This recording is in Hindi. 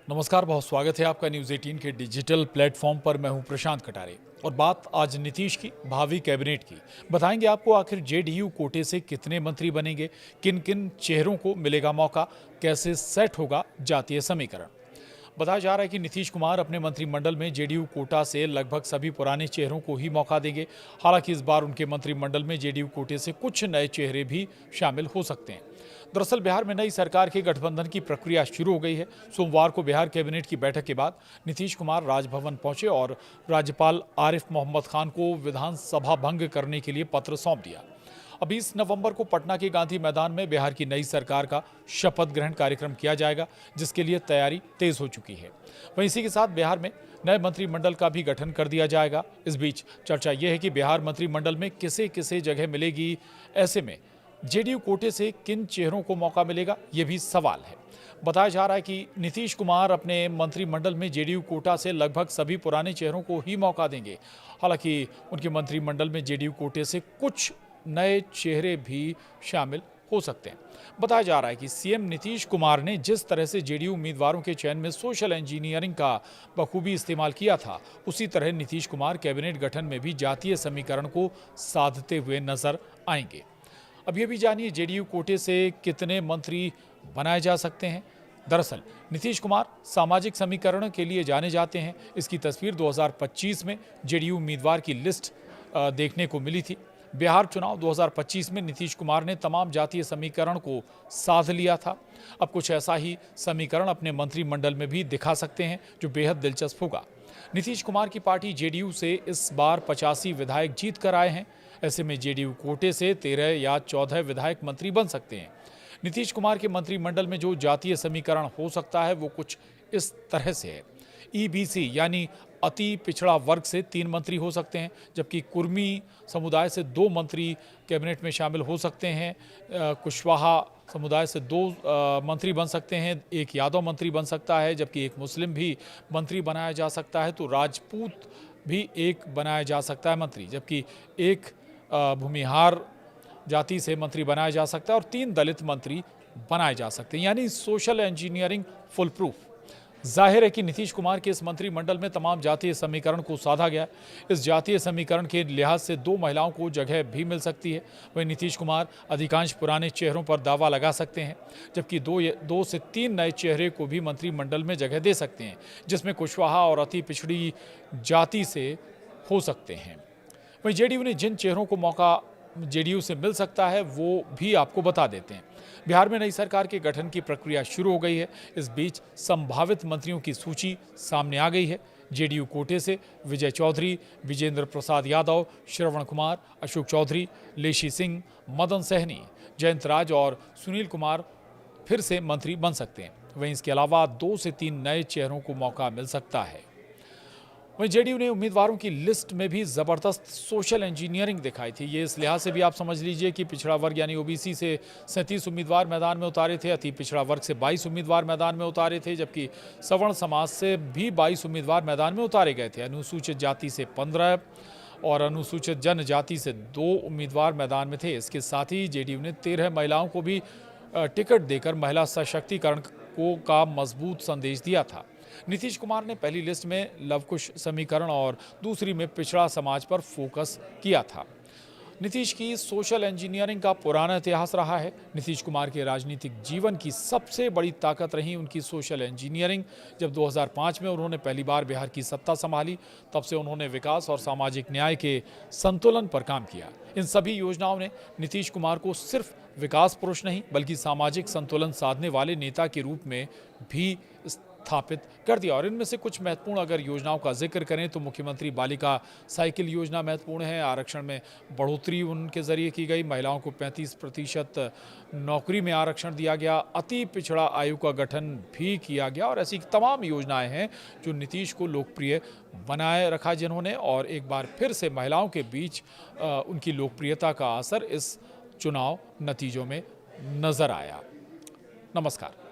नमस्कार, बहुत स्वागत है आपका न्यूज़ 18 के डिजिटल प्लेटफॉर्म पर। मैं हूं प्रशांत कटारे और बात आज नीतीश की भावी कैबिनेट की। बताएंगे आपको आखिर जेडीयू कोटे से कितने मंत्री बनेंगे, किन किन चेहरों को मिलेगा मौका, कैसे सेट होगा जातीय समीकरण। बताया जा रहा है कि नीतीश कुमार अपने मंत्रिमंडल में जेडीयू कोटा से लगभग सभी पुराने चेहरों को ही मौका देंगे। हालांकि इस बार उनके मंत्रिमंडल में जेडीयू कोटे से कुछ नए चेहरे भी शामिल हो सकते हैं। दरअसल बिहार में नई सरकार के गठबंधन की प्रक्रिया शुरू हो गई है। सोमवार को बिहार कैबिनेट की बैठक के बाद नीतीश कुमार राजभवन पहुंचे और राज्यपाल आरिफ मोहम्मद खान को विधानसभा भंग करने के लिए पत्र सौंप दिया। अब 20 नवंबर को पटना के गांधी मैदान में बिहार की नई सरकार का शपथ ग्रहण कार्यक्रम किया जाएगा, जिसके लिए तैयारी तेज हो चुकी है। वहीं इसी के साथ बिहार में नए मंत्रिमंडल का भी गठन कर दिया जाएगा। इस बीच चर्चा यह है कि बिहार मंत्रिमंडल में किसे किसे जगह मिलेगी। ऐसे में जेडीयू कोटे से किन चेहरों को मौका मिलेगा, ये भी सवाल है। बताया जा रहा है कि नीतीश कुमार अपने मंत्रिमंडल में जेडीयू कोटा से लगभग सभी पुराने चेहरों को ही मौका देंगे। हालांकि उनके मंत्रिमंडल में जेडीयू कोटे से कुछ नए चेहरे भी शामिल हो सकते हैं। बताया जा रहा है कि सीएम नीतीश कुमार ने जिस तरह से जेडीयू उम्मीदवारों के चयन में सोशल इंजीनियरिंग का बखूबी इस्तेमाल किया था, उसी तरह नीतीश कुमार कैबिनेट गठन में भी जातीय समीकरण को साधते हुए नजर आएंगे। अब ये भी जानिए जेडीयू कोटे से कितने मंत्री बनाए जा सकते हैं। दरअसल नीतीश कुमार सामाजिक समीकरण के लिए जाने जाते हैं। इसकी तस्वीर 2025 में जेडीयू उम्मीदवार की लिस्ट देखने को मिली थी। बिहार चुनाव 2025 में नीतीश कुमार ने तमाम जातीय समीकरण को साध लिया था। अब कुछ ऐसा ही समीकरण अपने मंत्रिमंडल में भी दिखा सकते हैं, जो बेहद दिलचस्प होगा। नीतीश कुमार की पार्टी जेडीयू से इस बार 85 विधायक जीत कर आए हैं। ऐसे में जेडीयू कोटे से 13 या 14 विधायक मंत्री बन सकते हैं। नीतीश कुमार के मंत्रिमंडल में जो जातीय समीकरण हो सकता है वो कुछ इस तरह से है। ईबीसी यानी अति पिछड़ा वर्ग से 3 मंत्री हो सकते हैं, जबकि कुर्मी समुदाय से 2 मंत्री कैबिनेट में शामिल हो सकते हैं। कुशवाहा समुदाय से 2 मंत्री बन सकते हैं, 1 यादव मंत्री बन सकता है, जबकि 1 मुस्लिम भी मंत्री बनाया जा सकता है। तो राजपूत भी 1 बनाया जा सकता है मंत्री, जबकि 1 भूमिहार जाति से मंत्री बनाया जा सकता है और 3 दलित मंत्री बनाए जा सकते हैं। यानी सोशल इंजीनियरिंग फुल प्रूफ। जाहिर है कि नीतीश कुमार के इस मंत्रिमंडल में तमाम जातीय समीकरण को साधा गया। इस जातीय समीकरण के लिहाज से 2 महिलाओं को जगह भी मिल सकती है। वहीं नीतीश कुमार अधिकांश पुराने चेहरों पर दावा लगा सकते हैं, जबकि 2 से 3 नए चेहरे को भी मंत्रिमंडल में जगह दे सकते हैं, जिसमें कुशवाहा और अति पिछड़ी जाति से हो सकते हैं। वहीं जेडीयू ने जिन चेहरों को मौका जेडीयू से मिल सकता है वो भी आपको बता देते हैं। बिहार में नई सरकार के गठन की प्रक्रिया शुरू हो गई है। इस बीच संभावित मंत्रियों की सूची सामने आ गई है। जेडीयू कोटे से विजय चौधरी, विजेंद्र प्रसाद यादव, श्रवण कुमार, अशोक चौधरी, लेशी सिंह, मदन सहनी, जयंत राज और सुनील कुमार फिर से मंत्री बन सकते हैं। वहीं इसके अलावा 2 से 3 नए चेहरों को मौका मिल सकता है। वहीं जेडीयू ने उम्मीदवारों की लिस्ट में भी जबरदस्त सोशल इंजीनियरिंग दिखाई थी। ये इस लिहाज से भी आप समझ लीजिए कि पिछड़ा वर्ग यानी ओबीसी से 37 उम्मीदवार मैदान में उतारे थे, अति पिछड़ा वर्ग से 22 उम्मीदवार मैदान में उतारे थे, जबकि सवर्ण समाज से भी 22 उम्मीदवार मैदान में उतारे गए थे। अनुसूचित जाति से 15 और अनुसूचित जनजाति से 2 उम्मीदवार मैदान में थे। इसके साथ ही जेडीयू ने 13 महिलाओं को भी टिकट देकर महिला सशक्तिकरण का मजबूत संदेश दिया था। नीतीश कुमार ने पहली लिस्ट में लवकुश समीकरण और दूसरी में पिछड़ा समाज पर फोकस किया था। नीतीश की सोशल इंजीनियरिंग का पुराना इतिहास रहा है। नीतीश कुमार के राजनीतिक जीवन की सबसे बड़ी ताकत रही उनकी सोशल इंजीनियरिंग। जब 2005 में उन्होंने पहली बार बिहार की सत्ता संभाली, तब से उन्होंने विकास और सामाजिक न्याय के संतुलन पर काम किया। इन सभी योजनाओं ने नीतीश कुमार को सिर्फ विकास पुरुष नहीं, बल्कि सामाजिक संतुलन साधने वाले नेता के रूप में भी स्थापित कर दिया। और इनमें से कुछ महत्वपूर्ण अगर योजनाओं का जिक्र करें तो मुख्यमंत्री बालिका साइकिल योजना महत्वपूर्ण है। आरक्षण में बढ़ोतरी उनके जरिए की गई। महिलाओं को 35% नौकरी में आरक्षण दिया गया। अति पिछड़ा आयोग का गठन भी किया गया। और ऐसी तमाम योजनाएं हैं जो नीतीश को लोकप्रिय बनाए रखा जिन्होंने। और एक बार फिर से महिलाओं के बीच उनकी लोकप्रियता का असर इस चुनाव नतीजों में नजर आया। नमस्कार।